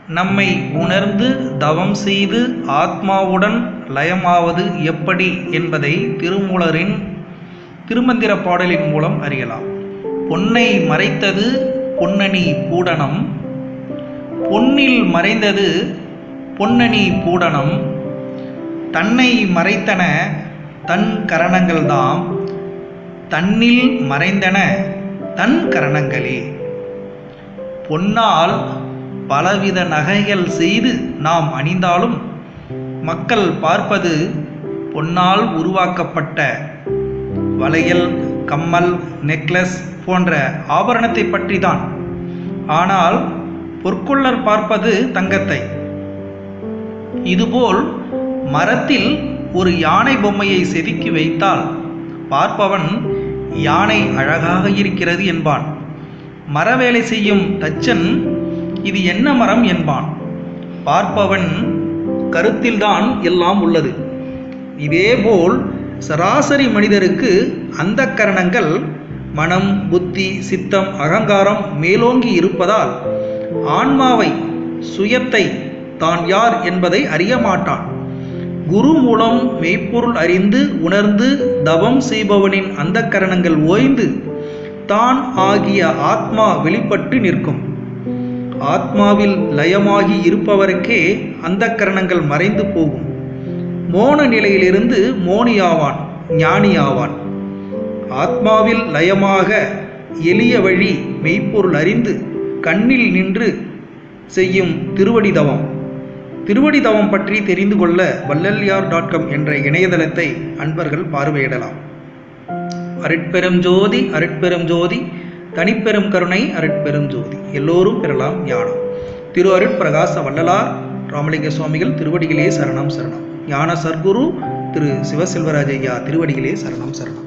நம்மை உணர்ந்து தவம் செய்து ஆத்மாவுடன் லயமாவது எப்படி என்பதை திருமூலரின் திருமந்திர பாடலின் மூலம் அறியலாம். பொன்னை மறைத்தது பொன்னணி பூடனம், பொன்னில் மறைந்தது பொன்னணி பூடனம், தன்னை மறைத்தன தன் கரணங்கள்தாம், தன்னில் மறைந்தன தன் கரணங்களே. பொன்னால் பலவித நகைகள் செய்து நாம் அணிந்தாலும் மக்கள் பார்ப்பது பொன்னால் உருவாக்கப்பட்ட வளையல், கம்மல், நெக்லஸ் போன்ற ஆபரணத்தை பற்றி தான். ஆனால் பொற்கொள்ளர் பார்ப்பது தங்கத்தை. இதுபோல் மரத்தில் ஒரு யானை பொம்மையை செதுக்கி வைத்தால் பார்ப்பவன் யானை அழகாக இருக்கிறது என்பான். மரவேலை செய்யும் தச்சன் இது என்ன மரம் என்பான். பார்ப்பவன் கருத்தில்தான் எல்லாம் உள்ளது. இதேபோல் சராசரி மனிதருக்கு அந்த கரணங்கள் மனம், புத்தி, சித்தம், அகங்காரம் மேலோங்கி இருப்பதால் ஆன்மாவை, சுயத்தை, தான் யார் என்பதை அறிய மாட்டான். குரு மூலம் மெய்ப்பொருள் அறிந்து உணர்ந்து தவம் செய்பவனின் அந்த கரணங்கள் ஓய்ந்து தான் ஆகிய ஆத்மா வெளிப்பட்டு நிற்கும். ஆத்மாவில் லயமாகி இருப்பவருக்கே அந்த கரணங்கள் மறைந்து போகும். மோன நிலையிலிருந்து மோனியாவான், ஞானியாவான். ஆத்மாவில் லயமாக எளிய வழி மெய்ப்பொருள் அறிந்து கண்ணில் நின்று செய்யும் திருவடி தவம். திருவடி தவம் பற்றி தெரிந்து கொள்ள வள்ளல்யார்.com என்ற இணையதளத்தை அன்பர்கள் பார்வையிடலாம். அருட்பெரும் ஜோதி, அருட்பெரும் ஜோதி, தனிப்பெரும் கருணை, அருட்பெரும் ஜோதி. எல்லோரும் பெறலாம் ஞானம். திரு அருட்பிரகாச வள்ளலார் ராமலிங்க சுவாமிகள் திருவடிகளே சரணம் சரணம். ஞான சர்க்குரு திரு சிவசெல்வராஜ் ஐயா திருவடிகளே சரணம் சரணம்.